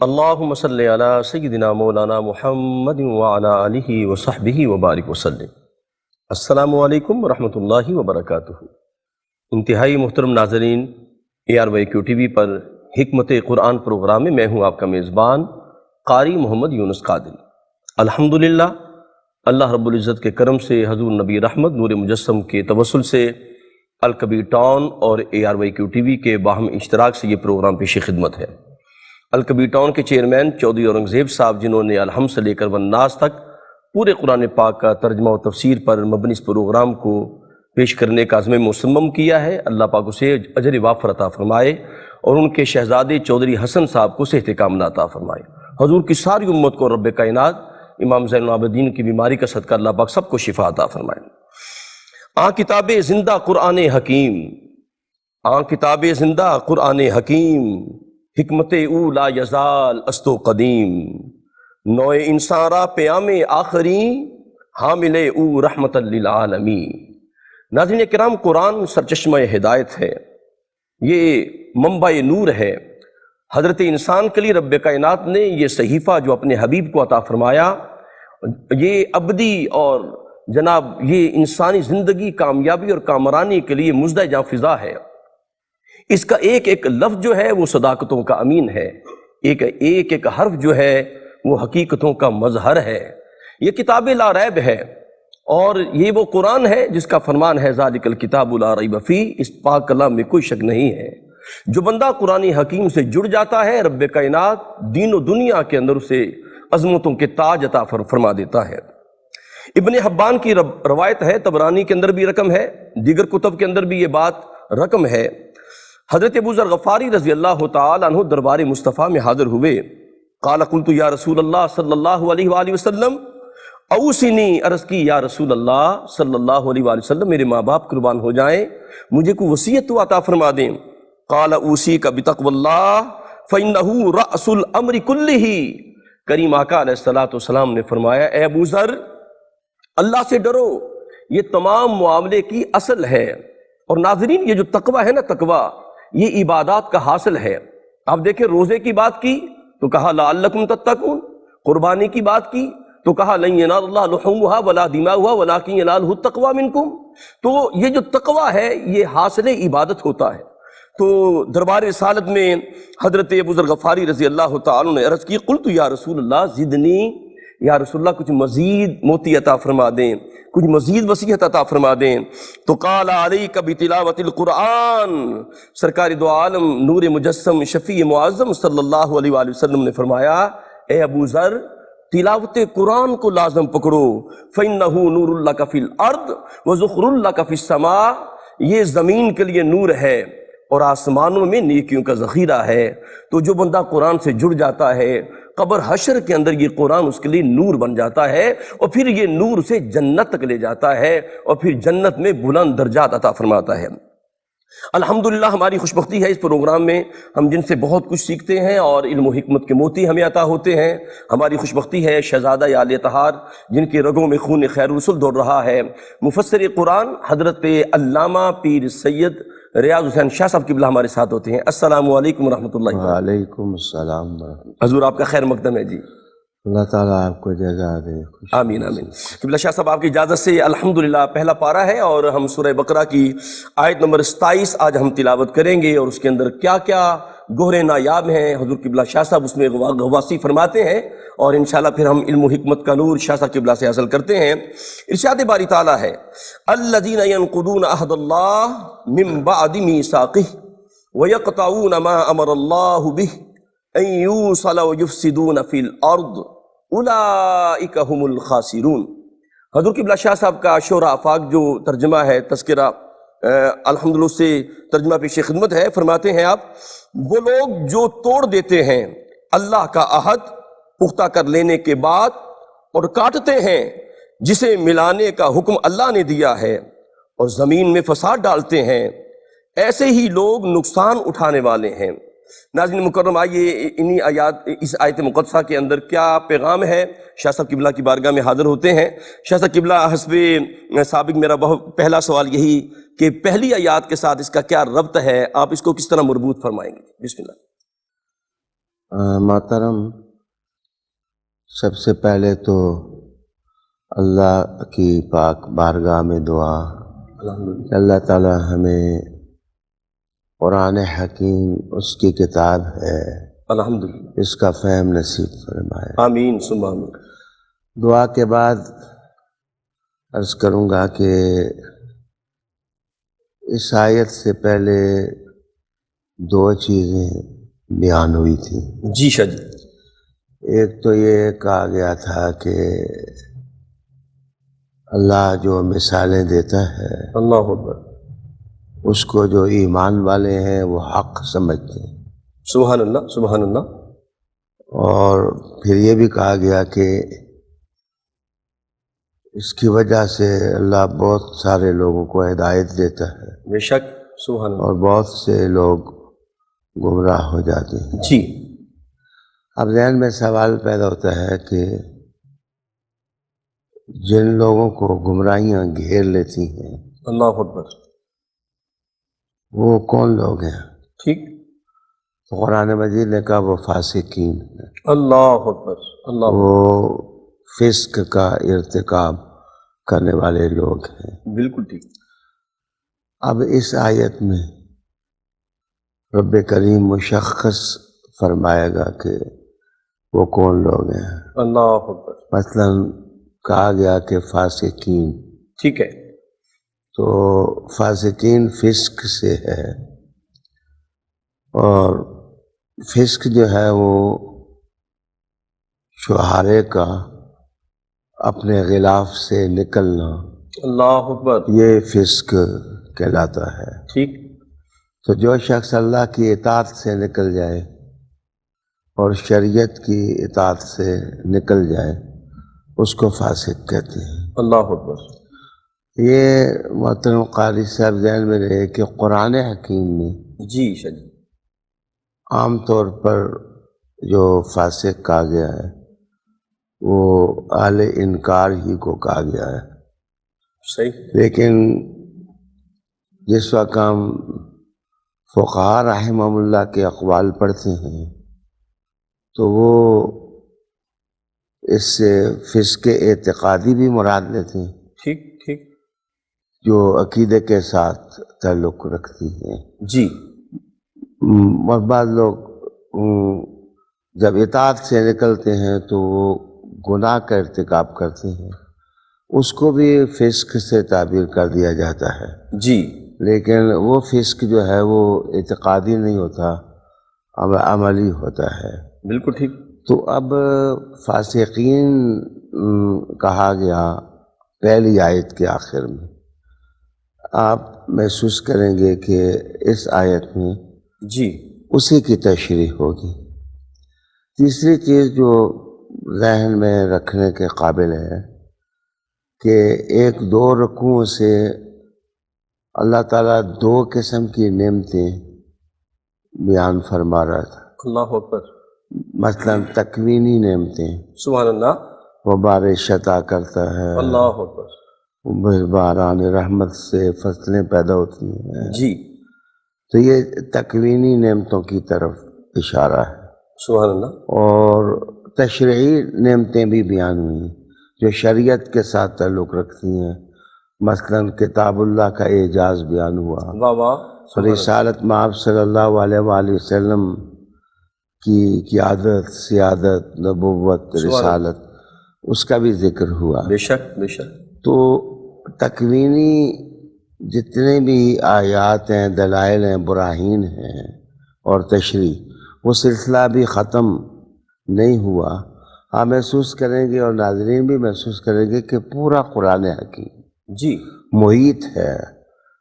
اللہم صلی علی سیدنا مولانا محمد وعلی آلہ وصحبہ وبارک وسلم۔ السلام علیکم ورحمۃ اللہ وبرکاتہ۔ انتہائی محترم ناظرین، ARYQ TV پر حکمت قرآن پروگرام میں میں ہوں آپ کا میزبان قاری محمد یونس قادری۔ الحمدللہ اللہ رب العزت کے کرم سے حضور نبی رحمت نور مجسم کے توسل سے الکبیر ٹاؤن اور ARYQ TV کے باہم اشتراک سے یہ پروگرام پیش خدمت ہے۔ الکبیر ٹاؤن کے چیئرمین چودھری اورنگزیب صاحب، جنہوں نے الحمد سے لے کر والناس تک پورے قرآن پاک کا ترجمہ و تفسیر پر مبنی اس پروگرام کو پیش کرنے کا عزم مصمم کیا ہے، اللہ پاک اسے اجر وافر عطا فرمائے اور ان کے شہزادے چودھری حسن صاحب کو صحت کاملہ عطا فرمائے۔ حضور کی ساری امت کو رب کائنات امام زین العابدین کی بیماری کا صدقہ اللہ پاک سب کو شفا عطا فرمائے۔ کتاب زندہ قرآن حکیم، کتاب زندہ قرآن حکیم، حکمت او لا یزال استو قدیم، نوع انسان را پیام آخری، حامل او رحمت للعالمین۔ ناظرین کرام، قرآن سرچشمہ ہدایت ہے، یہ منبع نور ہے۔ حضرت انسان کے لیے رب کائنات نے یہ صحیفہ جو اپنے حبیب کو عطا فرمایا، یہ ابدی اور جناب یہ انسانی زندگی کامیابی اور کامرانی کے لیے مژدہ جاں فضا ہے۔ اس کا ایک ایک لفظ جو ہے وہ صداقتوں کا امین ہے، ایک ایک حرف جو ہے وہ حقیقتوں کا مظہر ہے۔ یہ کتاب لا ریب ہے اور یہ وہ قرآن ہے جس کا فرمان ہے ذالک الکتاب لا ریب فیہ، اس پاک کلام میں کوئی شک نہیں ہے۔ جو بندہ قرآن حکیم سے جڑ جاتا ہے، رب کائنات دین و دنیا کے اندر اسے عظمتوں کے تاج عطا فرما دیتا ہے۔ ابن حبان کی روایت ہے، طبرانی کے اندر بھی رقم ہے، دیگر کتب کے اندر بھی یہ بات رقم ہے۔ حضرت ابو ذر غفاری رضی اللہ تعالی عنہ دربار مصطفیٰ میں حاضر ہوئے۔ قال قلت یا رسول اللہ صلی اللہ علیہ وآلہ وسلم اوصنی، عرض کی یا رسول اللہ صلی اللہ علیہ وآلہ وسلم میرے ماں باپ قربان ہو جائیں، مجھے کوئی وصیت تو عطا فرما دیں۔ قال اوصیک بتقوی اللہ فإنہ رأس الامر کلہ۔ کریم آقا علیہ السلام نے فرمایا، اے ابو ذر، اللہ سے ڈرو، یہ تمام معاملے کی اصل ہے۔ اور ناظرین، یہ جو تقوی ہے نا، تقوی یہ عبادات کا حاصل ہے۔ آپ دیکھیں، روزے کی بات کی تو کہا لعلکم تتقون، قربانی کی بات کی تو کہا لن ینال اللہ لحومھا ولا دماؤھا ولکن ینالہ التقوی منکم۔ تو یہ جو تقوی ہے یہ حاصل عبادت ہوتا ہے۔ تو دربار رسالت میں حضرت ابو ذر غفاری رضی اللہ تعالیٰ نے عرض کی، قلت یا رسول اللہ زدنی، یا رسول اللہ کچھ مزید موتی عطا فرما دیں، کچھ مزید وصیت عطا فرما دیں۔ تو قال علیک بتلاوت القرآن، سرکار دو عالم نور مجسم شفیع معظم صلی اللہ علیہ وآلہ وسلم نے فرمایا، اے ابو ذر، تلاوت قرآن کو لازم پکڑو، فإنہ نور لک فی الارض وذخر لک فی السماء، یہ زمین کے لیے نور ہے اور آسمانوں میں نیکیوں کا ذخیرہ ہے۔ تو جو بندہ قرآن سے جڑ جاتا ہے، قبر حشر کے اندر یہ قرآن اس کے لیے نور بن جاتا ہے اور پھر یہ نور سے جنت تک لے جاتا ہے اور پھر جنت میں بلند درجات عطا فرماتا ہے۔ الحمدللہ ہماری خوشبختی ہے اس پروگرام میں ہم جن سے بہت کچھ سیکھتے ہیں اور علم و حکمت کے موتی ہمیں عطا ہوتے ہیں۔ ہماری خوشبختی ہے شہزادہ آل طہار جن کے رگوں میں خون خیر رسول دوڑ رہا ہے، مفسر قرآن حضرت علامہ پیر سید ریاض حسین شاہ صاحب قبلہ ہمارے ساتھ ہوتے ہیں۔ السلام علیکم ورحمۃ اللہ۔ وعلیکم السلام ورحمۃ اللہ۔ حضور آپ کا خیر مقدم ہے جی، اللہ تعالیٰ آپ کو جزا دے۔ آمین آمین۔ قبلہ شاہ صاحب آپ کی اجازت سے الحمدللہ پہلا پارہ ہے اور ہم سورہ بقرہ کی آیت نمبر 27 آج ہم تلاوت کریں گے، اور اس کے اندر کیا کیا گوہرے نایاب ہیں حضور قبلہ شاہ صاحب اس میں غواصی فرماتے ہیں، اور انشاءاللہ پھر ہم علم و حکمت کا نور شاہ صاحب قبلہ سے حاصل کرتے ہیں۔ ارشاد باری تعالیٰ ہے، الذین ینقضون عہد اللہ من بعد میثاقہ ویقطعون ما امر اللہ بہ ان یوصل ویفسدون فی الارض اولئک هم الخاسرون۔ حضور قبلہ شاہ صاحب کا شعرا آفاق جو ترجمہ ہے، تذکرہ الحمدللہ سے ترجمہ پیش خدمت ہے، فرماتے ہیں آپ، وہ لوگ جو توڑ دیتے ہیں اللہ کا عہد پختہ کر لینے کے بعد اور کاٹتے ہیں جسے ملانے کا حکم اللہ نے دیا ہے اور زمین میں فساد ڈالتے ہیں، ایسے ہی لوگ نقصان اٹھانے والے ہیں۔ ناظرین مکرم، آئیے انہی آیات، اس آیت مقدسہ کے اندر کیا پیغام ہے، شاہ صاحب قبلہ کی بارگاہ میں حاضر ہوتے ہیں۔ شاہ صاحب قبلہ حسب سابق میرا بہت پہلا سوال یہی کہ پہلی آیات کے ساتھ اس کا کیا ربط ہے، آپ اس کو کس طرح مربوط فرمائیں گے؟ بسم اللہ۔ محترم، سب سے پہلے تو اللہ کی پاک بارگاہ میں دعا کہ اللہ تعالی ہمیں قرآن حکیم اس کی کتاب ہے الحمدللہ، اس کا فہم نصیب فرمائے۔ آمین ثم آمین۔ دعا کے بعد عرض کروں گا کہ اس آیت سے پہلے دو چیزیں بیان ہوئی تھیں۔ جی شاہ جی۔ ایک تو یہ کہا گیا تھا کہ اللہ جو مثالیں دیتا ہے اللہ اکبر، اس کو جو ایمان والے ہیں وہ حق سمجھتے ہیں، سبحان اللہ سبحان اللہ۔ اور پھر یہ بھی کہا گیا کہ اس کی وجہ سے اللہ بہت سارے لوگوں کو ہدایت دیتا ہے بے شک، سبحان اللہ۔ اور بہت سے لوگ گمراہ ہو جاتے ہیں۔ جی اب ذہن میں سوال پیدا ہوتا ہے کہ جن لوگوں کو گمراہیاں گھیر لیتی ہیں اللہ اکبر، وہ کون لوگ ہیں؟ ٹھیک، تو قرآن مجید نے کہا وہ فاسقین ہیں، اللہ اکبر، اللہ اکبر، وہ فسق کا ارتکاب کرنے والے لوگ ہیں۔ بالکل ٹھیک۔ اب اس آیت میں رب کریم مشخص فرمائے گا کہ وہ کون لوگ ہیں۔ اللہ اکبر، مثلاً کہا گیا کہ فاسقین، ٹھیک ہے، تو فاسقین فسق سے ہے، اور فسق جو ہے وہ شوہرے کا اپنے غلاف سے نکلنا، اللہ اکبر، یہ فسق کہلاتا ہے۔ ٹھیک، تو جو شخص اللہ کی اطاعت سے نکل جائے اور شریعت کی اطاعت سے نکل جائے اس کو فاسق کہتے ہیں۔ اللہ اکبر، یہ محترم قاری صاحب ذہن میں رہے کہ قرآن حکیم میں جی شاہ جی، عام طور پر جو فاسق کہا گیا ہے وہ اہل انکار ہی کو کہا گیا ہے، صحیح، لیکن جس وقت ہم فقہاء رحمہم اللہ کے اقوال پڑھتے ہیں تو وہ اس سے فسق اعتقادی بھی مراد لیتے ہیں ٹھیک ٹھیک، جو عقیدے کے ساتھ تعلق رکھتی ہیں۔ جی، اور بعض لوگ جب اطاعت سے نکلتے ہیں تو وہ گناہ کا ارتکاب کرتے ہیں، اس کو بھی فسق سے تعبیر کر دیا جاتا ہے، جی، لیکن وہ فسق جو ہے وہ اعتقادی نہیں ہوتا، عملی ہوتا ہے۔ بالکل ٹھیک، تو اب فاسقین کہا گیا پہلی آیت کے آخر میں، آپ محسوس کریں گے کہ اس آیت میں جی، اسی کی تشریح ہوگی۔ تیسری چیز جو ذہن میں رکھنے کے قابل ہے کہ ایک دو رکوعوں سے اللہ تعالیٰ دو قسم کی نعمتیں بیان فرما رہا تھا۔ اللہ اکبر، مثلاً تکوینی نعمتیں، سبحان اللہ، وہ بارش عطا کرتا ہے، اللہ اکبر، باران رحمت سے فصلیں پیدا ہوتی ہیں، جی، تو یہ تکوینی نعمتوں کی طرف اشارہ ہے۔ سبحان اللہ، اور تشریعی نعمتیں بھی بیان ہوئی جو شریعت کے ساتھ تعلق رکھتی ہیں، مثلاً کتاب اللہ کا اعجاز بیان ہوا، واہ واہ، سبحان اللہ، رسالت مآب صلی اللہ علیہ وآلہ وسلم کی قیادت، سیادت، نبوت، سبحان رسالت، اس کا بھی ذکر ہوا۔ بے شک بے شک، تو تکوینی جتنے بھی آیات ہیں، دلائل ہیں، براہین ہیں اور تشریح، وہ سلسلہ بھی ختم نہیں ہوا۔ آپ محسوس کریں گے اور ناظرین بھی محسوس کریں گے کہ پورا قرآن حکیم جی، محیط ہے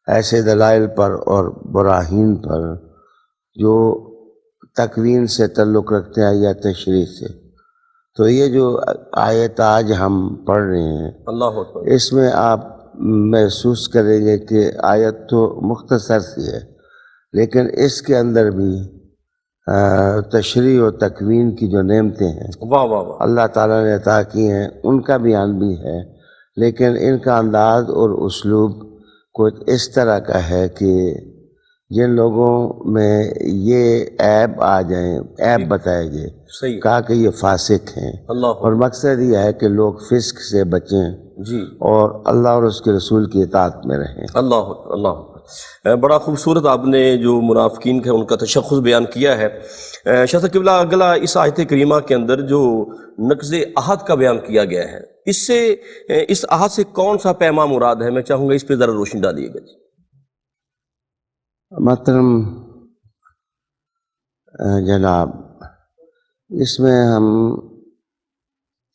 ایسے دلائل پر اور براہین پر جو تکوین سے تعلق رکھتے ہیں یا تشریح سے۔ تو یہ جو آیت آج ہم پڑھ رہے ہیں اللہ اکبر، اس میں آپ محسوس کریں گے کہ آیت تو مختصر سی ہے لیکن اس کے اندر بھی تشریح و تکوین کی جو نعمتیں ہیں واہ واہ واہ، اللہ تعالیٰ نے عطا کی ہیں ان کا بیان بھی ہے، لیکن ان کا انداز اور اسلوب کچھ اس طرح کا ہے کہ جن لوگوں میں یہ عیب آ جائیں، عیب بتائے گئے، صحیح کہا کہ یہ فاسق ہیں، اللہ اور مقصد یہ ہے کہ لوگ فسق سے بچیں جی اور اللہ اور اس کے رسول کی اطاعت میں رہیں۔ اللہ اکبر اللہ اکبر۔ بڑا خوبصورت آپ نے جو منافقین کا ان کا تشخص بیان کیا ہے۔ شاہ صاحب قبلہ اگلا اس آیت کریمہ کے اندر جو نقض عہد کا بیان کیا گیا ہے، اس سے اس عہد سے کون سا پیما مراد ہے؟ میں چاہوں گا اس پہ ذرا روشنی ڈالیے گا جی۔ محترم جناب، اس میں ہم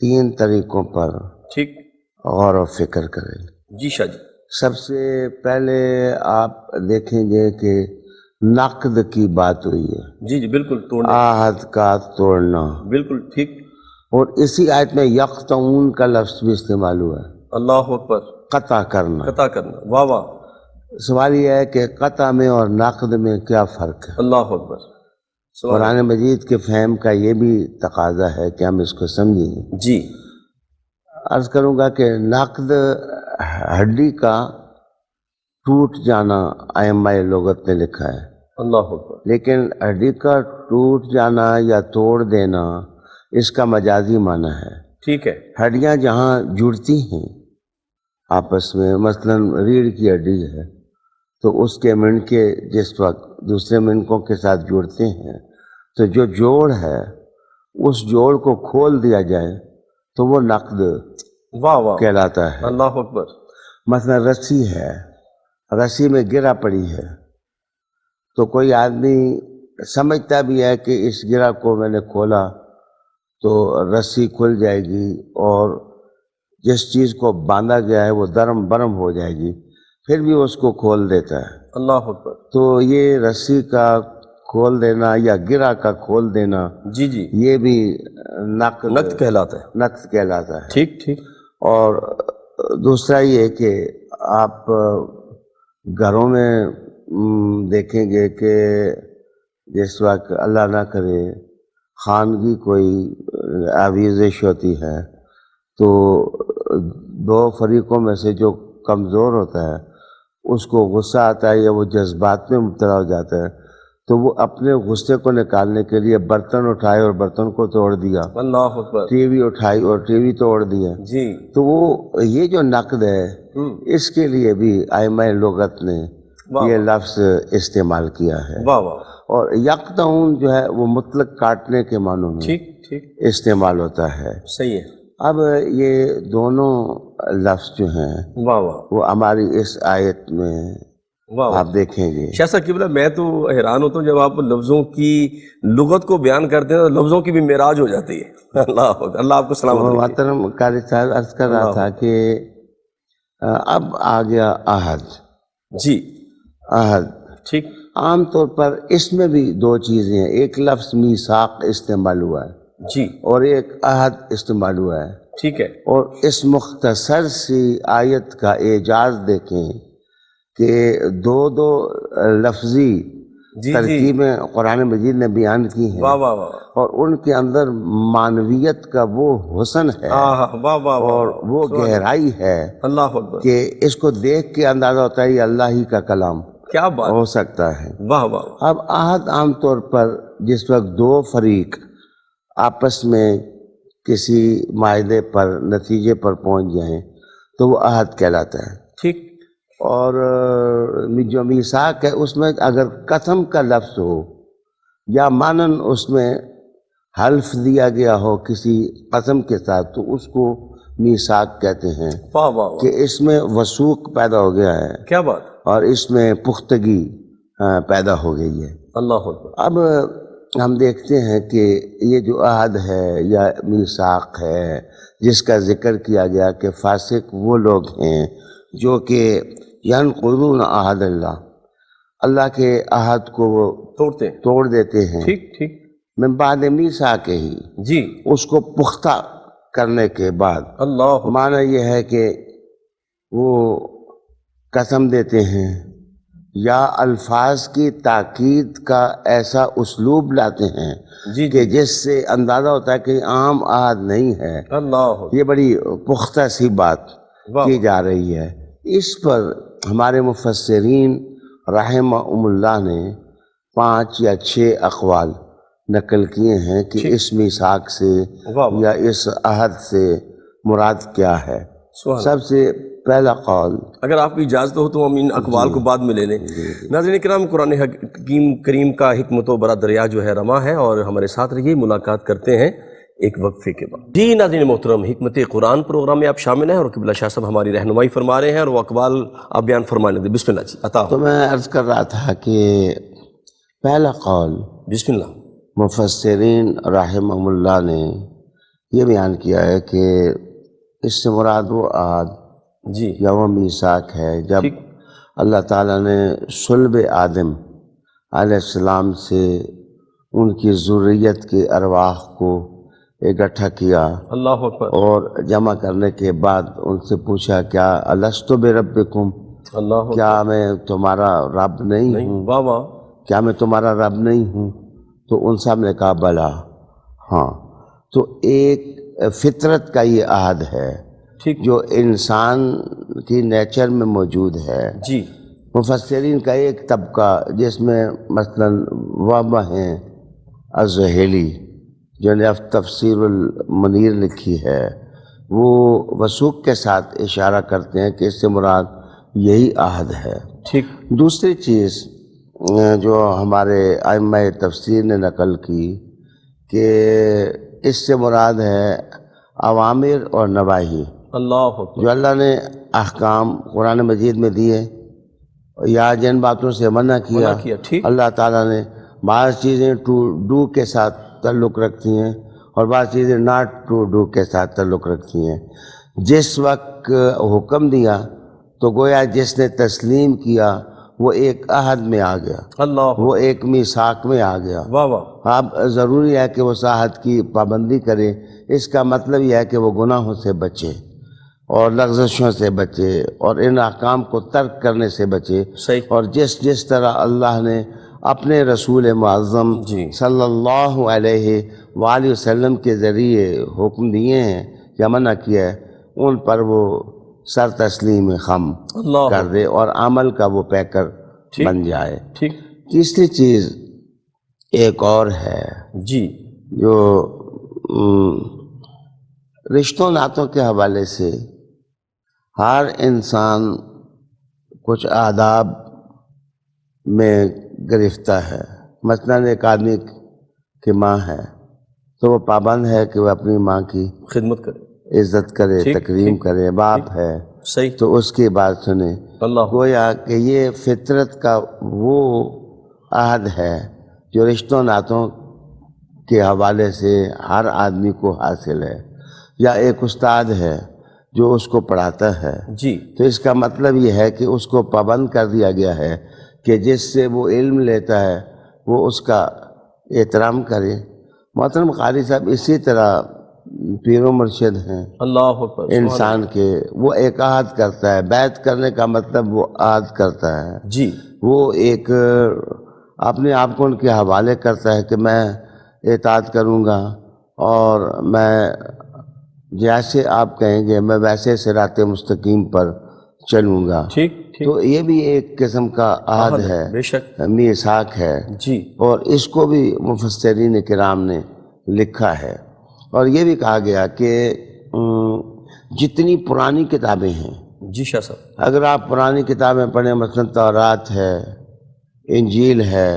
3 طریقوں پر ٹھیک غور و فکر کریں۔ جی شاہ جی۔ سب سے پہلے آپ دیکھیں گے کہ نقد کی بات ہوئی ہے، جی جی بالکل توڑنے، عہد کا توڑنا، بالکل ٹھیک۔ اور اسی آیت میں یقطعون کا لفظ بھی استعمال ہوا ہے، اللہ اکبر، قطع کرنا۔ قطع کرنا، واہ واہ، سوال یہ ہے کہ قطع میں اور نقد میں کیا فرق ہے؟ اللہ اکبر، سبحان قرآن مجید کے فہم کا یہ بھی تقاضا ہے کہ ہم اس کو سمجھیں۔ جی عرض کروں گا کہ نقد ہڈی کا ٹوٹ جانا ائمہ لغت نے لکھا ہے، اللہ اکبر، لیکن ہڈی کا ٹوٹ جانا یا توڑ دینا اس کا مجازی معنی ہے۔ ٹھیک ہے، ہڈیاں جہاں جڑتی ہیں آپس میں، مثلا ریڑھ کی ہڈی ہے تو اس کے منکے جس وقت دوسرے منکوں کے ساتھ جڑتے ہیں تو جو جوڑ ہے اس جوڑ کو کھول دیا جائے تو وہ نقد واہ واہ، کہلاتا ہے۔ اللہ اکبر، مثلا رسی ہے، رسی میں گرہ پڑی ہے تو کوئی آدمی سمجھتا بھی ہے کہ اس گرہ کو میں نے کھولا تو رسی کھل جائے گی اور جس چیز کو باندھا گیا ہے وہ درم برم ہو جائے گی، پھر بھی اس کو کھول دیتا ہے۔ اللہ اکبر، تو یہ رسی کا کھول دینا یا گرہ کا کھول دینا جی جی یہ بھی نقد کہلاتا ہے، نقد کہلاتا ہے۔ ٹھیک ٹھیک، اور دوسرا یہ کہ آپ گھروں میں دیکھیں گے کہ جس وقت اللہ نہ کرے خانگی کوئی آویزش ہوتی ہے تو 2 فریقوں میں سے جو کمزور ہوتا ہے اس کو غصہ آتا ہے یا وہ جذبات میں مبتلا ہو جاتا ہے تو وہ اپنے غصے کو نکالنے کے لیے برتن اٹھائے اور برتن کو توڑ دیا، اللہ اکبر، ٹی وی اٹھائی اور ٹی وی توڑ دیا، جی تو وہ یہ جو نقد ہے اس کے لیے بھی ائمہ لغت نے واہ یہ واہ، لفظ استعمال کیا ہے۔ واہ واہ، اور یقطعون جو ہے وہ مطلق کاٹنے کے معنوں میں ٹھیک ٹھیک، استعمال ہوتا ہے۔ صحیح ہے، اب یہ دونوں لفظ جو ہیں واہ واہ، وہ ہماری اس آیت میں واہ واہ۔ آپ دیکھیں گے۔ شاہ صاحب قبلہ میں تو حیران ہوتا ہوں جب آپ لفظوں کی لغت کو بیان کرتے ہیں تو لفظوں کی بھی معراج ہو جاتی ہے۔ اللہ اکبر، اللہ آپ کو سلامت رکھے، محترم قاری صاحب عرض کر رہا اللہ تھا اکبر، کہ اب آ گیا عہد۔ جی عہد ٹھیک، عام طور پر اس میں بھی 2 چیزیں ہیں، ایک لفظ میثاق استعمال ہوا ہے جی اور ایک عہد استعمال ہوا ہے، ٹھیک ہے، اور اس مختصر سی آیت کا اعجاز دیکھیں کہ 2 لفظی جی جی، ترکیبیں قرآن مجید نے بیان کی ہیں واہ واہ واہ، اور ان کے اندر معنویت کا وہ حسن ہے واہ واہ واہ اور واہ، وہ سبحان گہرائی ہے اللہ اکبر، کہ اس کو دیکھ کے اندازہ ہوتا ہے یہ اللہ ہی کا کلام کیا بات، ہو سکتا ہے۔ واہ واہ، اب عہد عام طور پر جس وقت 2 فریق آپس میں کسی معاہدے پر نتیجے پر پہنچ جائیں تو وہ عہد کہلاتا ہے، ٹھیک، اور جو میثاق ہے اس میں اگر قسم کا لفظ ہو یا مانن اس میں حلف دیا گیا ہو کسی قسم کے ساتھ تو اس کو میثاق کہتے ہیں واہ واہ کہ واہ، اس میں وثوق پیدا ہو گیا ہے کیا بات، اور اس میں پختگی پیدا ہو گئی ہے۔ اللہ اکبر، اب ہم دیکھتے ہیں کہ یہ جو عہد ہے یا میثاق ہے جس کا ذکر کیا گیا کہ فاسق وہ لوگ ہیں جو کہ ینقضون عہد اللہ کے عہد کو وہ توڑتے ہیں، توڑ دیتے ہیں ٹھیک ٹھیک، من بعد میثاق ہی، جی اس کو پختہ کرنے کے بعد۔ اللہ اکبر، معنی یہ ہے کہ وہ قسم دیتے ہیں یا الفاظ کی تاکید کا ایسا اسلوب لاتے ہیں جی کہ جی، جس سے اندازہ ہوتا ہے کہ عام عہد نہیں ہے، اللہ اکبر، یہ بڑی پختہ سی بات واہ کی واہ، جا رہی ہے۔ اس پر ہمارے مفسرین رحمہم اللہ نے 5 یا 6 اقوال نقل کیے ہیں کہ ٹھیک۔ اس میثاق سے واہ واہ، یا اس عہد سے مراد کیا ہے۔ سبحان اللہ۔ سب سے پہلا قول، اگر آپ کی اجازت ہو تو ہم ان اقوال کو بعد میں لے لیں۔ ناظرین کرام، قرآن حکیم کریم کا حکمت و برا دریا جو ہے رواں ہے، اور ہمارے ساتھ رہیے، ملاقات کرتے ہیں ایک وقفے کے بعد۔ جی ناظرین محترم، حکمت قرآن پروگرام میں آپ شامل ہیں، اور قبلہ شاہ صاحب ہماری رہنمائی فرما رہے ہیں، اور وہ اقوال آپ بیان فرمانے دیں۔ بسم اللہ جی، عطا ہو۔ تو میں عرض کر رہا تھا کہ پہلا قول بسم اللہ۔ مفسرین رحمہم اللہ نے یہ بیان کیا ہے کہ اس سے مراد وہ عہد جی یا وہ میثاق ہے جب ٹھیک۔ اللہ تعالیٰ نے صلب آدم علیہ السلام سے ان کی ذریت کے ارواح کو اکٹھا کیا، اللہ اکبر، اور جمع کرنے کے بعد ان سے پوچھا کیا الستُ بربکم، اللہ اکبر، کیا میں تمہارا رب نہیں ہوں، واہ واہ، کیا میں تمہارا رب نہیں ہوں؟ تو ان سب نے کہا بلا، ہاں۔ تو ایک فطرت کا یہ عہد ہے ٹھیک، جو انسان کی نیچر میں موجود ہے۔ جی مفسرین کا ایک طبقہ جس میں مثلاً وہبہ ہیں الزہیلی، جنہوں نے تفسیر المنیر لکھی ہے، وہ وثوق کے ساتھ اشارہ کرتے ہیں کہ اس سے مراد یہی عہد ہے۔ ٹھیک، دوسری چیز جو ہمارے ائمہ تفسیر نے نقل کی کہ اس سے مراد ہے اوامر اور نواہی، اللہ اکبر، جو اللہ نے احکام قرآن مجید میں دیے یا جن باتوں سے منع کیا۔ ٹھیک، اللہ تعالیٰ نے بعض چیزیں ٹو ڈو کے ساتھ تعلق رکھتی ہیں اور بعض چیزیں ناٹ ٹو ڈو کے ساتھ تعلق رکھتی ہیں۔ جس وقت حکم دیا تو گویا جس نے تسلیم کیا وہ ایک عہد میں آ گیا، اللہ اکبر، وہ ایک میثاق میں آ گیا۔ واہ واہ، اب ضروری ہے کہ وہ اس عہد کی پابندی کرے۔ اس کا مطلب یہ ہے کہ وہ گناہوں سے بچے اور لغزشوں سے بچے اور ان احکام کو ترک کرنے سے بچے، صحیح، اور جس طرح اللہ نے اپنے رسول معظم جی صلی اللہ علیہ وآلہ وسلم کے ذریعے حکم دیے ہیں یا منع کیا ہے، ان پر وہ سر تسلیم خم اللہ کر دے اور عمل کا وہ پیکر ٹھیک، بن جائے۔ ٹھیک، تیسری چیز ایک اور ہے جی جو رشتوں ناتوں کے حوالے سے ہر انسان کچھ آداب میں گرفتہ ہے۔ مثلاً ایک آدمی کی ماں ہے تو وہ پابند ہے کہ وہ اپنی ماں کی خدمت کرے، عزت کرے، ٹھیک، تکریم ٹھیک، کرے۔ باپ ہے صحیح، تو اس کی بات سنے۔ اللہ گویا کہ یہ فطرت کا وہ عہد ہے جو رشتوں ناتوں کے حوالے سے ہر آدمی کو حاصل ہے۔ یا ایک استاد ہے جو اس کو پڑھاتا ہے، جی تو اس کا مطلب یہ ہے کہ اس کو پابند کر دیا گیا ہے کہ جس سے وہ علم لیتا ہے وہ اس کا احترام کرے۔ محترم قاری صاحب، اسی طرح پیر و مرشد ہیں اللہ اکبر، انسان کے، وہ ایک عہد کرتا ہے۔ بیعت کرنے کا مطلب وہ عہد کرتا ہے، جی وہ ایک اپنے آپ کو ان کے حوالے کرتا ہے کہ میں اطاعت کروں گا اور میں جیسے آپ کہیں گے میں ویسے صراط مستقیم پر چلوں گا۔ ٹھیک، ٹھیک، تو یہ بھی ایک قسم کا عہد ہے، بے شک، میثاق ہے، جی اور اس کو بھی مفسرین کرام نے لکھا ہے۔ اور یہ بھی کہا گیا کہ جتنی پرانی کتابیں ہیں، جی شاہ صاحب، اگر آپ پرانی کتابیں پڑھیں، مثلا تورات ہے، انجیل ہے،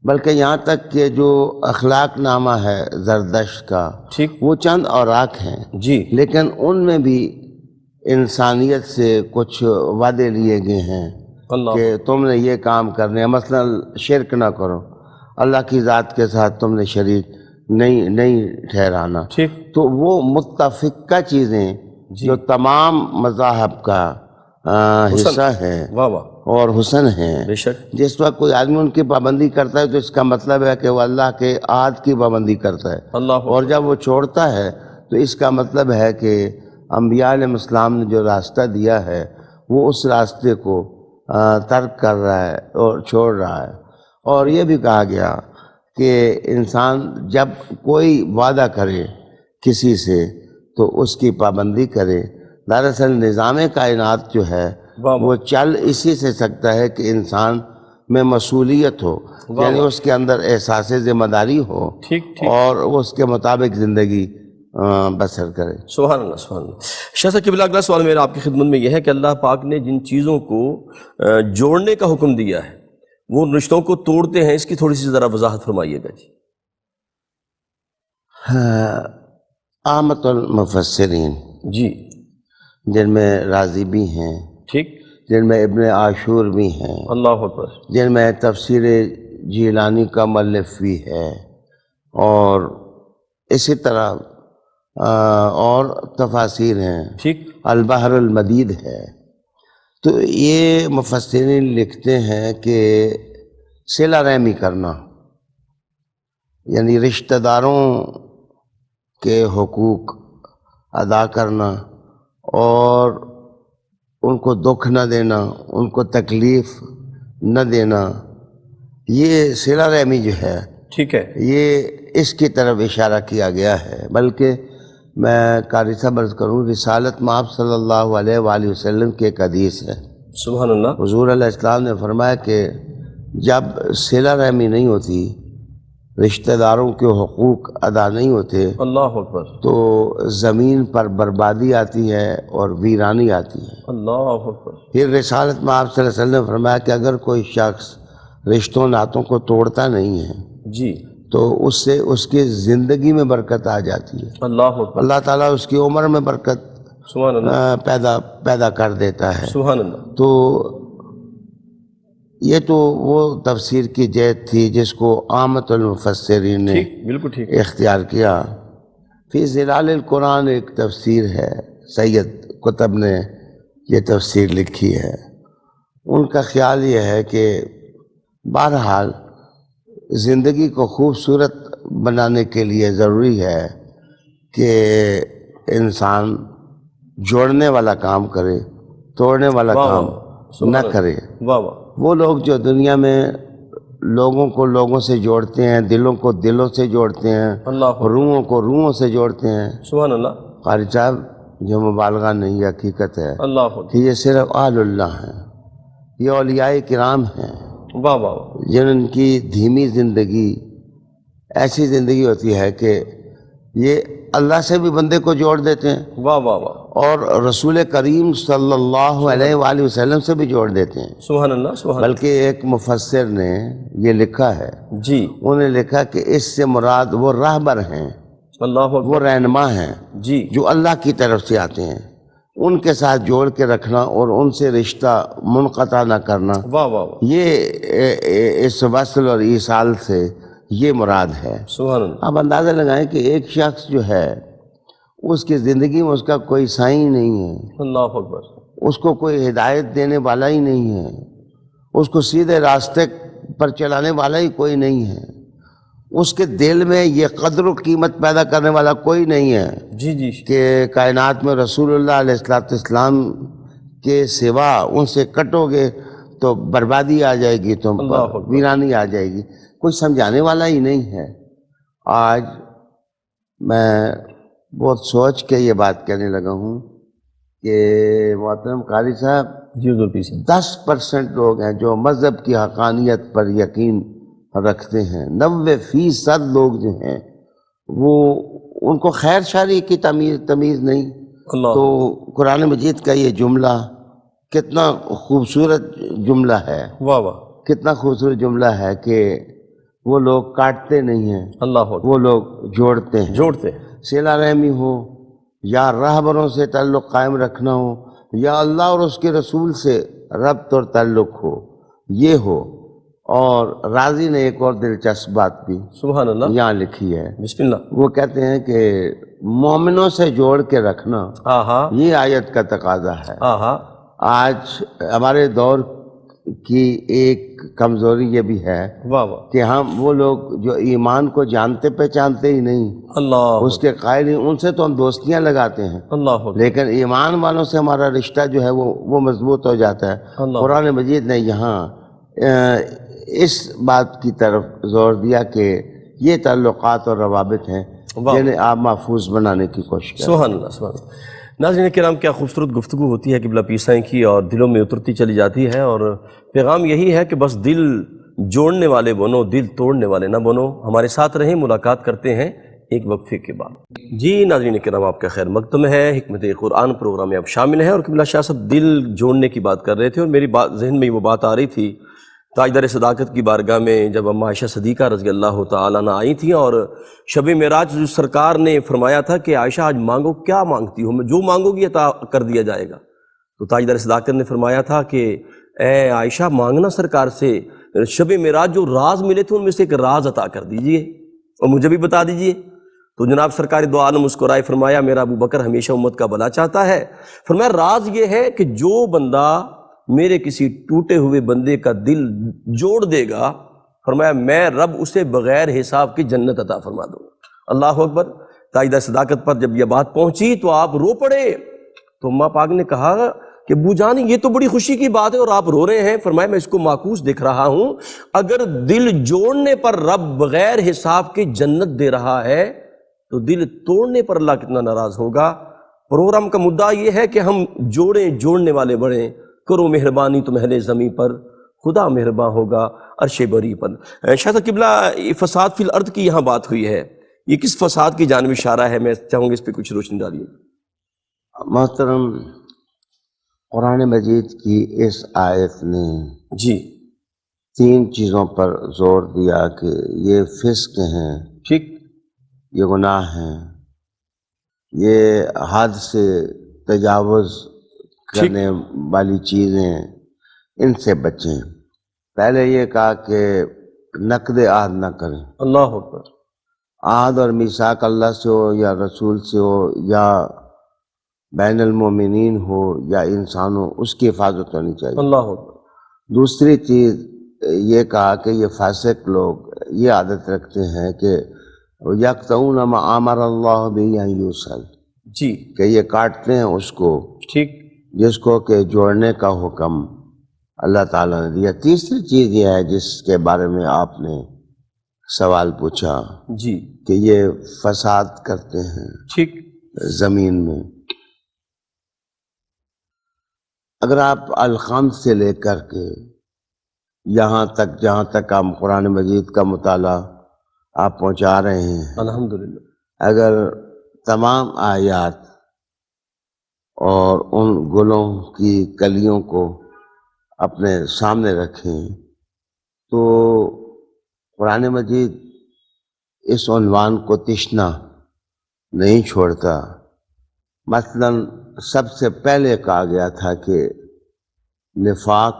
بلکہ یہاں تک کہ جو اخلاق نامہ ہے زردشت کا، ٹھیک، وہ چند اوراق ہیں، جی لیکن ان میں بھی انسانیت سے کچھ وعدے لیے گئے ہیں اللہ کہ تم نے یہ کام کرنے ہیں۔ مثلا شرک نہ کرو، اللہ کی ذات کے ساتھ تم نے شریک نہیں ٹھہرانا۔ ٹھیک، تو وہ متفقہ چیزیں جی جو تمام مذاہب کا حصہ ہیں واہ واہ، اور حسن ہیں، بے شک، جس وقت کوئی آدمی ان کی پابندی کرتا ہے تو اس کا مطلب ہے کہ وہ اللہ کے عہد کی پابندی کرتا ہے، اللہ اور جب وہ چھوڑتا ہے تو اس کا مطلب ہے کہ انبیاء علیہ السلام نے جو راستہ دیا ہے وہ اس راستے کو ترک کر رہا ہے اور چھوڑ رہا ہے۔ اور یہ بھی کہا گیا کہ انسان جب کوئی وعدہ کرے کسی سے تو اس کی پابندی کرے۔ دراصل نظام کائنات جو ہے واہ وہ چل اسی سے سکتا ہے کہ انسان میں مسئولیت ہو، یعنی اس کے اندر احساس ذمہ داری ہو ٹھیک ٹھیک، اور وہ اس کے مطابق زندگی بسر کرے۔ سبحان اللہ سبحان اللہ۔ شاہ صاحب قبلہ اگلا سوال میرا آپ کی خدمت میں یہ ہے کہ اللہ پاک نے جن چیزوں کو جوڑنے کا حکم دیا ہے وہ رشتوں کو توڑتے ہیں، اس کی تھوڑی سی ذرا وضاحت فرمائیے گا جی۔ عامت المفسرین جی جن میں رازی بھی ہیں، ٹھیک، جن میں ابن عاشور بھی ہیں، اللہ اکبر، جن میں تفسیر جیلانی کا مؤلف بھی ہے، اور اسی طرح اور تفاسیر ہیں، ٹھیک، البحر المدید ہے۔ تو یہ مفسرین لکھتے ہیں کہ صلہ رحمی کرنا، یعنی رشتہ داروں کے حقوق ادا کرنا اور ان کو دکھ نہ دینا، ان کو تکلیف نہ دینا، یہ صلہ رحمی جو ہے ٹھیک ہے، یہ اس کی طرف اشارہ کیا گیا ہے۔ بلکہ میں قاری صاحب عرض کروں، رسالت مآب صلی اللہ علیہ وآلہ وسلم کی ایک حدیث ہے، سبحان اللہ، حضور علیہ السلام نے فرمایا کہ جب صلہ رحمی نہیں ہوتی، رشتہ داروں کے حقوق ادا نہیں ہوتے، اللہ اکبر، تو زمین پر بربادی آتی ہے اور ویرانی آتی ہے۔ اللہ اکبر، پھر رسالت میں آپ صلی اللہ علیہ وسلم نے فرمایا کہ اگر کوئی شخص رشتوں ناتوں کو توڑتا نہیں ہے جی، تو اس سے اس کی زندگی میں برکت آ جاتی ہے، اللہ اکبر، اللہ تعالیٰ اس کی عمر میں برکت سبحان اللہ، پیدا کر دیتا ہے۔ سبحان اللہ، تو یہ تو وہ تفسیر کی جہت تھی جس کو عامت المفسرین نے ٹھیک، بالکل ٹھیک، اختیار کیا۔ فی ظلال القرآن ایک تفسیر ہے، سید قطب نے یہ تفسیر لکھی ہے۔ ان کا خیال یہ ہے کہ بہرحال زندگی کو خوبصورت بنانے کے لیے ضروری ہے کہ انسان جوڑنے والا کام کرے، توڑنے والا واہ کام واہ، نہ کرے۔ واہ واہ، وہ لوگ جو دنیا میں لوگوں کو لوگوں سے جوڑتے ہیں، دلوں کو دلوں سے جوڑتے ہیں، اللہ اکبر، روحوں کو روحوں سے جوڑتے ہیں، سبحان اللہ، قاری صاحب جو مبالغہ نہیں، یہ حقیقت ہے اللہ اکبر، کہ یہ صرف اہل اللہ ہیں، یہ اولیاء کرام ہیں، واہ واہ واہ، جن کی دھیمی زندگی ایسی زندگی ہوتی ہے کہ یہ اللہ سے بھی بندے کو جوڑ دیتے ہیں واہ واہ واہ، اور رسول کریم صلی اللہ علیہ وآلہ وسلم سے بھی جوڑ دیتے ہیں۔ سبحان اللہ، سبحان اللہ، بلکہ ایک مفسر نے یہ لکھا ہے، جی، انہوں نے لکھا کہ اس سے مراد وہ راہبر ہیں، اللہ وہ اکبر، رہنما ہیں جی، جو اللہ کی طرف سے آتے ہیں، ان کے ساتھ جوڑ کے رکھنا اور ان سے رشتہ منقطع نہ کرنا، واہ واہ واہ، یہ اس وصل اور ایصال سے یہ مراد ہے۔ سبحان اللہ، آپ اندازہ لگائیں کہ ایک شخص جو ہے اس کی زندگی میں اس کا کوئی سائیں نہیں ہے، اللہ اکبر، اس کو کوئی ہدایت دینے والا ہی نہیں ہے، اس کو سیدھے راستے پر چلانے والا ہی کوئی نہیں ہے، اس کے دل میں یہ قدر و قیمت پیدا کرنے والا کوئی نہیں ہے جی جی، کہ کائنات میں رسول اللہ علیہ السلام کے سوا ان سے کٹو گے تو بربادی آ جائے گی، تم اللہ پر اکبر، ویرانی آ جائے گی، کوئی سمجھانے والا ہی نہیں ہے۔ آج میں بہت سوچ کے یہ بات کہنے لگا ہوں کہ محترم قاری صاحب، جی حضور پیسے، 10% لوگ ہیں جو مذہب کی حقانیت پر یقین رکھتے ہیں، 90% لوگ جو ہیں وہ ان کو خیر شری کی تمیز نہیں۔ اللہ، تو قرآن مجید کا یہ جملہ کتنا خوبصورت جملہ ہے، واہ واہ، کتنا خوبصورت جملہ ہے کہ وہ لوگ کاٹتے نہیں ہیں، اللہ اکبر، وہ لوگ جوڑتے ہیں۔ جوڑتے، صلہ رحمی ہو یا راہبروں سے تعلق قائم رکھنا ہو یا اللہ اور اس کے رسول سے ربط اور تعلق ہو، یہ ہو۔ اور رازی نے ایک اور دلچسپ بات بھی سبحان اللہ، یہاں لکھی ہے، بسم اللہ، وہ کہتے ہیں کہ مومنوں سے جوڑ کے رکھنا ہاں ہاں، یہ آیت کا تقاضا ہے۔ ہاں ہاں، آج ہمارے دور کی ایک کمزوری یہ بھی ہے واہ واہ، کہ ہم وہ لوگ جو ایمان کو جانتے پہچانتے ہی نہیں، اللہ، اس کے قائل ہیں، ان سے تو ہم دوستیاں لگاتے ہیں، اللہ اکبر، لیکن ایمان والوں سے ہمارا رشتہ جو ہے وہ مضبوط ہو جاتا ہے۔ اللہ، قرآن مجید نے یہاں اس بات کی طرف زور دیا کہ یہ تعلقات اور روابط ہیں واہ، جنہیں آپ محفوظ بنانے کی کوشش کریں۔ سبحان اللہ، سبحان اللہ۔ ناظرین کرام، کیا خوبصورت گفتگو ہوتی ہے قبلہ پیسائیں کی، اور دلوں میں اترتی چلی جاتی ہے، اور پیغام یہی ہے کہ بس دل جوڑنے والے بنو، دل توڑنے والے نہ بنو۔ ہمارے ساتھ رہیں، ملاقات کرتے ہیں ایک وقفے کے بعد۔ جی ناظرین کرام، آپ کا خیر مقدم ہے، حکمت قرآن پروگرام میں آپ شامل ہیں، اور قبلہ شاہ صاحب دل جوڑنے کی بات کر رہے تھے، اور میری ذہن میں وہ بات آ رہی تھی تاجدار صداقت کی بارگاہ میں جب اما عائشہ صدیقہ رضی اللہ تعالیٰ عنہ آئی تھیں، اور شب معراج سرکار نے فرمایا تھا کہ عائشہ آج مانگو، کیا مانگتی ہو، جو مانگو گی عطا کر دیا جائے گا۔ تو تاجدار صداقت نے فرمایا تھا کہ اے عائشہ، مانگنا سرکار سے شب معراج جو راز ملے تھے ان میں سے ایک راز عطا کر دیجئے اور مجھے بھی بتا دیجئے۔ تو جناب سرکار دو عالم مسکرائے، فرمایا میرا ابو بکر ہمیشہ امت کا بھلا چاہتا ہے۔ فرمایا راز یہ ہے کہ جو بندہ میرے کسی ٹوٹے ہوئے بندے کا دل جوڑ دے گا، فرمایا میں رب اسے بغیر حساب کی جنت عطا فرما دوں گا۔ اللہ اکبر۔ تاجدار صداقت پر جب یہ بات پہنچی تو آپ رو پڑے۔ تو اماں پاک نے کہا کہ ابو جان یہ تو بڑی خوشی کی بات ہے اور آپ رو رہے ہیں۔ فرمایا میں اس کو معکوس دیکھ رہا ہوں، اگر دل جوڑنے پر رب بغیر حساب کی جنت دے رہا ہے تو دل توڑنے پر اللہ کتنا ناراض ہوگا۔ پروگرام کا مدعا یہ ہے کہ ہم جوڑنے والے بڑھیں، کرو مہربانی تم اہل زمیں پر، خدا مہرباں ہوگا عرش بری پر۔ شاہ قبلہ فساد فی الارض کی یہاں بات ہوئی ہے، یہ کس فساد کی جانب اشارہ ہے؟ میں چاہوں گا اس پہ کچھ روشنی ڈالیے۔ محترم، قرآن مجید کی اس آیت نے جی 3 چیزوں پر زور دیا کہ یہ فسق ہیں، ٹھیک، یہ گناہ ہیں، یہ حد سے تجاوز کرنے والی چیزیں، ان سے بچیں۔ پہلے یہ کہا کہ نقد عہد نہ کریں۔ اللہ اکبر۔ عہد اور میثاق اللہ سے ہو یا رسول سے ہو یا بین المومنین ہو یا انسان ہو، اس کی حفاظت ہونی چاہیے۔ اللہ اکبر۔ دوسری چیز یہ کہا کہ یہ فاسق لوگ یہ عادت رکھتے ہیں کہ یقطعون ما امر اللہ بہ ان یوصل، جی کہ یہ کاٹتے ہیں اس کو ٹھیک، جس کو کہ جوڑنے کا حکم اللہ تعالیٰ نے دیا۔ تیسری چیز یہ ہے جس کے بارے میں آپ نے سوال پوچھا جی کہ یہ فساد کرتے ہیں ٹھیک، زمین میں۔ اگر آپ الخمس سے لے کر کے یہاں تک جہاں تک ہم قرآن مجید کا مطالعہ آپ پہنچا رہے ہیں، الحمدللہ، اگر تمام آیات اور ان گلوں کی کلیوں کو اپنے سامنے رکھیں تو قرآن مجید اس عنوان کو تشنا نہیں چھوڑتا۔ مثلا سب سے پہلے کہا گیا تھا کہ نفاق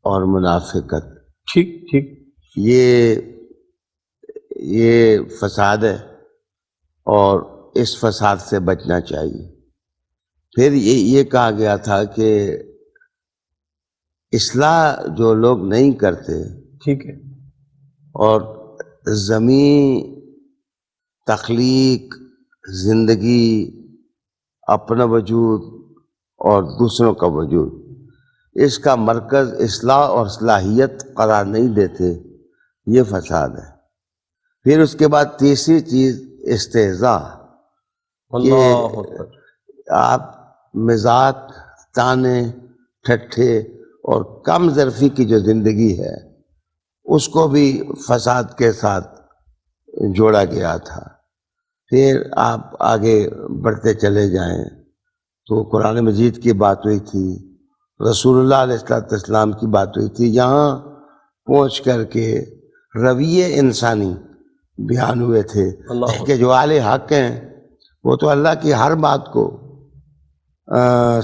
اور منافقت، ٹھیک ٹھیک، یہ فساد ہے اور اس فساد سے بچنا چاہیے۔ پھر یہ کہا گیا تھا کہ اصلاح جو لوگ نہیں کرتے ٹھیک ہے، اور زمین، تخلیق، زندگی، اپنا وجود اور دوسروں کا وجود، اس کا مرکز اصلاح اور صلاحیت قرار نہیں دیتے، یہ فساد ہے۔ پھر اس کے بعد تیسری چیز استہزاء، اللہ اکبر، آپ مذاق، تانے، ٹھٹھے اور کم ظرفی کی جو زندگی ہے اس کو بھی فساد کے ساتھ جوڑا گیا تھا۔ پھر آپ آگے بڑھتے چلے جائیں تو قرآن مجید کی بات ہوئی تھی، رسول اللہ علیہ السلام کی بات ہوئی تھی، یہاں پہنچ کر کے رویے انسانی بیان ہوئے تھے اللہ کہ جو اہل حق ہیں وہ تو اللہ کی ہر بات کو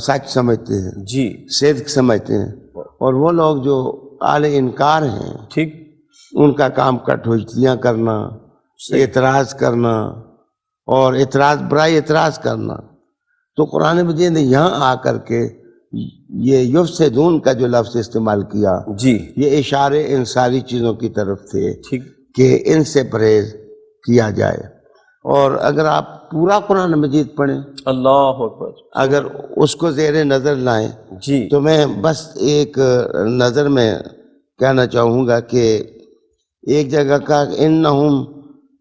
سچ سمجھتے ہیں، جی صدق سمجھتے ہیں، اور وہ لوگ جو اہل انکار ہیں ٹھیک، ان کا کام کٹوجتیاں کرنا، اعتراض کرنا اور اعتراض برائے اعتراض کرنا۔ تو قرآن مجید نے یہاں آ کر کے یہ یفسدون کا جو لفظ استعمال کیا، جی یہ اشارے ان ساری چیزوں کی طرف تھے ٹھیک، کہ ان سے پرہیز کیا جائے۔ اور اگر آپ پورا قرآن مجید پڑھیں، اللہ اکبر، اگر اس کو زیر نظر لائیں، جی تو میں بس ایک نظر میں کہنا چاہوں گا کہ ایک جگہ کا انہم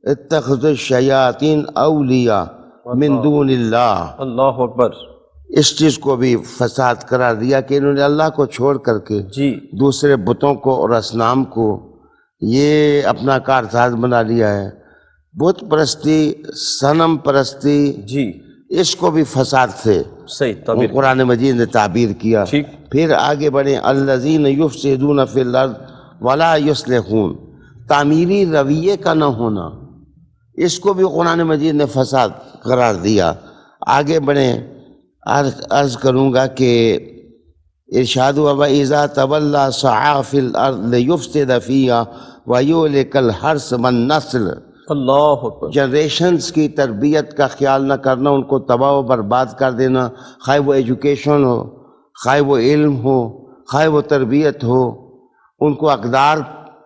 اتخذوا الشیاطین اولیاء من دون اللہ، اللہ اکبر، اس چیز کو بھی فساد قرار دیا کہ انہوں نے اللہ کو چھوڑ کر کے جی دوسرے بتوں کو اور اصنام کو یہ اپنا کارساز بنا لیا ہے۔ بت پرستی، صنم پرستی، جی اس کو بھی فساد سے صحیح تعبیر، قرآن مجید نے تعبیر کیا۔ ٹھیک، پھر آگے بڑھیں، الذین یفسدون فی الارض ولا یصلحون، تعمیری رویے کا نہ ہونا، اس کو بھی قرآن مجید نے فساد قرار دیا۔ آگے بڑھیں، عرض کروں گا کہ ارشاد ہوا وَإِذَا تَوَلَّى سَعَىٰ فِي الْأَرْضِ لِيُفْسِدَ فِيهَا وَيُهْلِكَ الْحَرْثَ وَالنَّسْلَ، اللہ اکبر، جنریشنز کی تربیت کا خیال نہ کرنا، ان کو تباہ و برباد کر دینا، خواہ وہ ایجوکیشن ہو، خواہ وہ علم ہو، خواہ وہ تربیت ہو، ان کو اقدار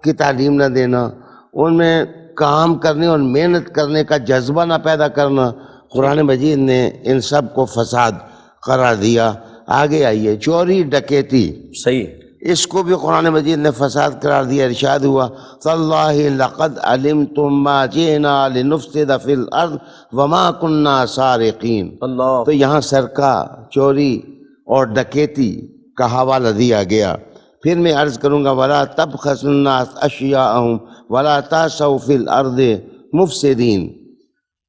کی تعلیم نہ دینا، ان میں کام کرنے اور محنت کرنے کا جذبہ نہ پیدا کرنا، قرآن مجید نے ان سب کو فساد قرار دیا۔ آگے آئیے، چوری ڈکیتی، صحیح، اس کو بھی قرآن مجید نے فساد قرار دیا۔ ارشاد ہوا تاللہ لقد علمتم ما جئنا لنفسد فی الارض وما کننا سارقین، اللہ، تو یہاں سرقہ، چوری اور ڈکیتی کا حوالہ دیا گیا۔ پھر میں عرض کروں گا ولا تبخسوا الناس اشیاءہم ولا تعثوا فی الارض مفسدین،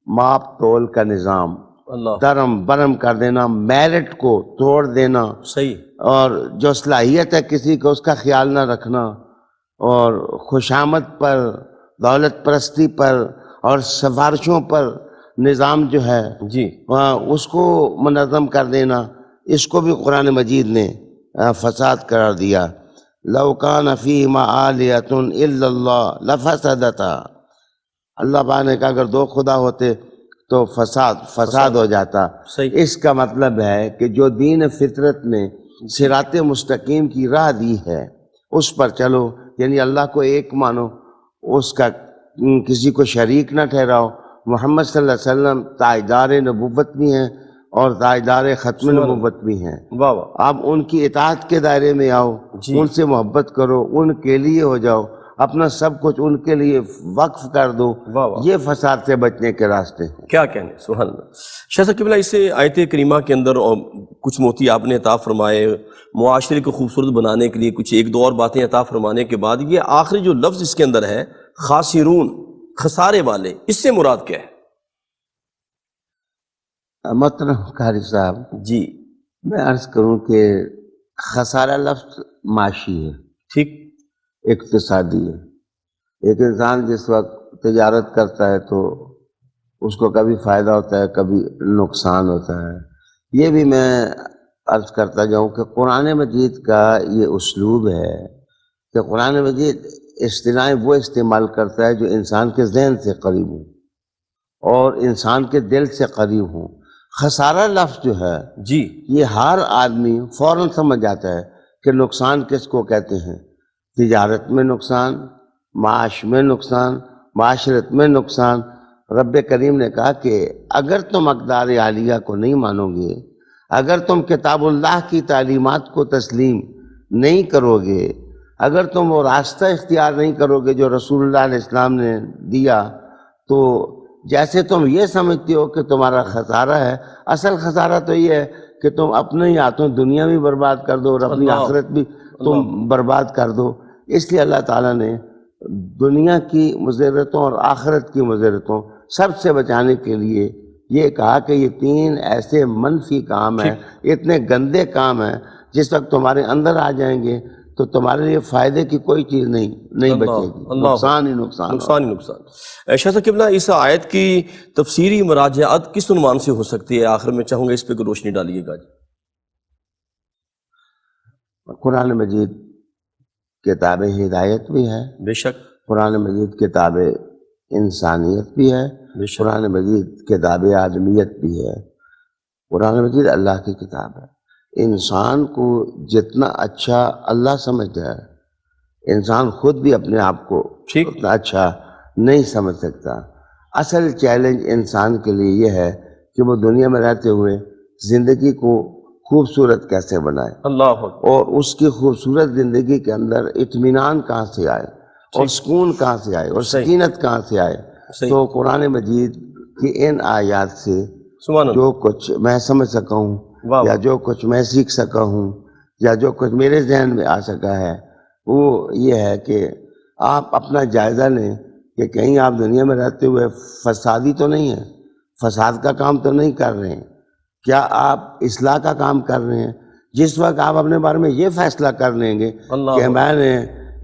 ماپ تول کا نظام، اللہ، درم برم کر دینا، میرٹ کو توڑ دینا، صحیح، اور جو صلاحیت ہے کسی کو اس کا خیال نہ رکھنا، اور خوشامد پر، دولت پرستی پر اور سفارشوں پر نظام جو ہے جی اس کو منظم کر دینا، اس کو بھی قرآن مجید نے فساد قرار دیا۔ لو کان فیہما آلیۃ الا اللہ لفسدتا، اللہ پاک نے کہا اگر دو خدا ہوتے تو فساد ہو جاتا۔ صحیح، اس کا مطلب ہے کہ جو دین فطرت نے صراط مستقیم کی راہ دی ہے اس پر چلو، یعنی اللہ کو ایک مانو، اس کا کسی کو شریک نہ ٹھہراؤ۔ محمد صلی اللہ علیہ وسلم تاجدار نبوت بھی ہیں اور تاجدار ختم نبوت بھی ہیں۔ واہ واہ، آپ ان کی اطاعت کے دائرے میں آؤ، جی، ان سے محبت کرو، ان کے لیے ہو جاؤ، اپنا سب کچھ ان کے لیے وقف کر دو، واہ واہ، یہ فساد سے بچنے کے راستے ہیں۔ کیا کہنے، سبحان اللہ۔ شاہ صاحب قبلہ، اس آیت کریمہ کے اندر کچھ موتی آپ نے عطا فرمائے معاشرے کو خوبصورت بنانے کے لیے، کچھ ایک دو اور باتیں عطا فرمانے کے بعد یہ آخری جو لفظ اس کے اندر ہے خاسرون، خسارے والے، اس سے مراد کیا ہے؟ محترم قاری صاحب، جی میں عرض کروں کہ خسارہ لفظ معاشی ہے، ٹھیک، اقتصادی ہے۔ ایک انسان جس وقت تجارت کرتا ہے تو اس کو کبھی فائدہ ہوتا ہے، کبھی نقصان ہوتا ہے۔ یہ بھی میں عرض کرتا جاؤں کہ قرآن مجید کا یہ اسلوب ہے کہ قرآن مجید اصطلاحیں وہ استعمال کرتا ہے جو انسان کے ذہن سے قریب ہوں اور انسان کے دل سے قریب ہوں۔ خسارہ لفظ جو ہے جی یہ ہر آدمی فوراً سمجھ جاتا ہے کہ نقصان کس کو کہتے ہیں۔ تجارت میں نقصان، معاش میں نقصان، معاشرت میں نقصان۔ رب کریم نے کہا کہ اگر تم اقدار عالیہ کو نہیں مانو گے، اگر تم کتاب اللہ کی تعلیمات کو تسلیم نہیں کرو گے، اگر تم وہ راستہ اختیار نہیں کرو گے جو رسول اللہ علیہ السلام نے دیا، تو جیسے تم یہ سمجھتے ہو کہ تمہارا خسارہ ہے، اصل خسارہ تو یہ ہے کہ تم اپنے ہی ہاتھوں دنیا بھی برباد کر دو اور اپنی اللہ، آخرت بھی تم برباد کر دو۔ اس لیے اللہ تعالیٰ نے دنیا کی مضرتوں اور آخرت کی مضرتوں سب سے بچانے کے لیے یہ کہا کہ یہ تین ایسے منفی کام ہیں، اتنے گندے کام ہیں، جس وقت تمہارے اندر آ جائیں گے تو تمہارے لیے فائدے کی کوئی چیز نہیں بچے گی، نقصان ہی نقصان، نقصان ہی نقصان۔ شاہ صاحب قبلہ، اس آیت کی تفسیری مراجعات کس عنوان سے ہو سکتی ہے؟ آخر میں چاہوں گا اس پہ کوئی روشنی ڈالیے گا۔ قرآن مجید کتاب ہدایت بھی ہے، بے شک، قرآن مجید کتاب انسانیت بھی ہے، بے شک، قرآن مجید کتاب آدمیت بھی ہے۔ قرآن مجید اللہ کی کتاب ہے۔ انسان کو جتنا اچھا اللہ سمجھتا ہے، انسان خود بھی اپنے آپ کو ٹھیک، اتنا اچھا نہیں سمجھ سکتا۔ اصل چیلنج انسان کے لیے یہ ہے کہ وہ دنیا میں رہتے ہوئے زندگی کو خوبصورت کیسے بنائے، اللہ اکبر، اور اس کی خوبصورت زندگی کے اندر اطمینان کہاں سے آئے اور سکون کہاں سے آئے اور صحیح، سکینت کہاں سے آئے۔ صحیح، تو قرآن مجید کی ان آیات سے سبحان اللہ. جو کچھ میں سمجھ سکا ہوں واہ یا واہ. جو کچھ میں سیکھ سکا ہوں یا جو کچھ میرے ذہن میں آ سکا ہے وہ یہ ہے کہ آپ اپنا جائزہ لیں کہ کہیں آپ دنیا میں رہتے ہوئے فسادی تو نہیں ہیں، فساد کا کام تو نہیں کر رہے ہیں. کیا آپ اصلاح کا کام کر رہے ہیں؟ جس وقت آپ اپنے بارے میں یہ فیصلہ کر لیں گے اللہ کہ میں نے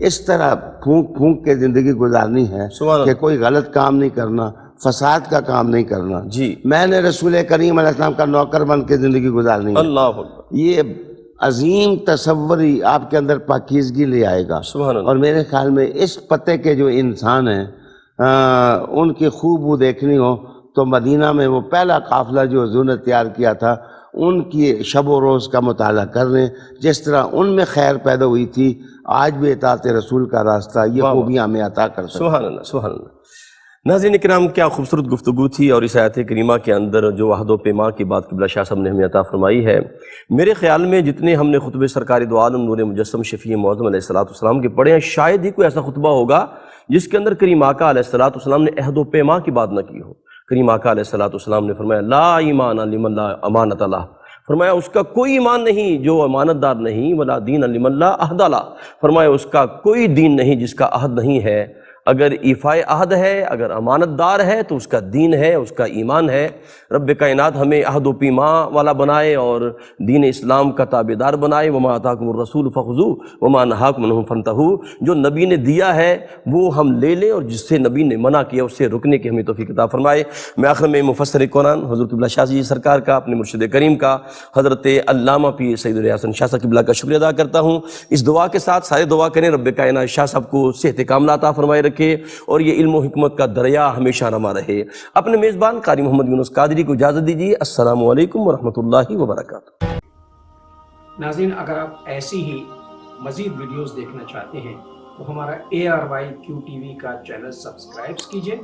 اس طرح پھونک پھونک کے زندگی گزارنی ہے سبحان کہ اللہ. کوئی غلط کام نہیں کرنا، فساد کا کام نہیں کرنا، جی میں نے رسول کریم علیہ السلام کا نوکر بن کے زندگی گزارنی ہے، اللہ اکبر. یہ عظیم تصوری آپ کے اندر پاکیزگی لے آئے گا. سبحان اللہ. اور میرے خیال میں اس پتے کے جو انسان ہیں ان کی خوب وہ دیکھنی ہو تو مدینہ میں وہ پہلا قافلہ جو حضور نے تیار کیا تھا ان کی شب و روز کا مطالعہ کر لیں. جس طرح ان میں خیر پیدا ہوئی تھی، آج بھی اطاعت رسول کا راستہ یہ واہ واہ. خوبیاں ہمیں عطا کر سکتا ہے. سبحان اللہ سبحان اللہ. ناظرین کرام، کیا خوبصورت گفتگو تھی، اور اس آیت کریمہ کے اندر جو عہد و پیما کی بات قبلہ شاہ صاحب نے ہمیں عطا فرمائی ہے، میرے خیال میں جتنے ہم نے خطبے سرکار دو عالم نور مجسم شفیع معظم علیہ السلام کے پڑھے ہیں، شاید ہی کوئی ایسا خطبہ ہوگا جس کے اندر کریم آقا علیہ السلام نے عہد و پیما کی بات نہ کی ہو. کریم آقا علیہ السلام نے فرمایا لا ایمان لمن لا امانت له، فرمایا اس کا کوئی ایمان نہیں جو امانت دار نہیں، ولا دین لمن لا عہد له، فرمایا اس کا کوئی دین نہیں جس کا عہد نہیں ہے. اگر ایفائے عہد ہے، اگر امانت دار ہے تو اس کا دین ہے، اس کا ایمان ہے. رب کائنات ہمیں عہد و پیما والا بنائے اور دین اسلام کا تابعدار بنائے. وما آتاکم الرسول فخذوہ وما نہاکم عنہ فانتہوا، جو نبی نے دیا ہے وہ ہم لے لیں، اور جس سے نبی نے منع کیا اس سے رکنے کی ہمیں توفیق عطا فرمائے. میں آخر میں مفسر قرآن حضرت قبلہ شاہ جی سرکار کا، اپنے مرشد کریم کا، حضرت علامہ پیر سید الحسن شاہ صاحب قبلہ کا شکریہ ادا کرتا ہوں. اس دعا کے ساتھ سارے دعا کریں رب کائنات شاہ صاحب کو صحت کاملہ عطا فرمائے رکھے اور یہ علم و حکمت کا دریا ہمیشہ رواں رہے. اپنے میزبان قاری محمد یونس قادری کو اجازت دیجیے. السلام علیکم ورحمۃ اللہ وبرکاتہ. ناظرین، اگر آپ ایسی ہی مزید ویڈیوز دیکھنا چاہتے ہیں تو ہمارا ARYQ TV کا چینل سبسکرائب کیجئے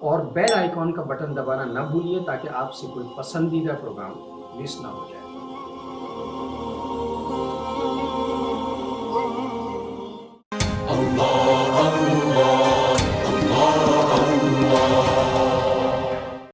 اور بیل آئیکن کا بٹن دبانا نہ بھولیے تاکہ آپ سے کوئی پسندیدہ پروگرام مس نہ ہو جائے.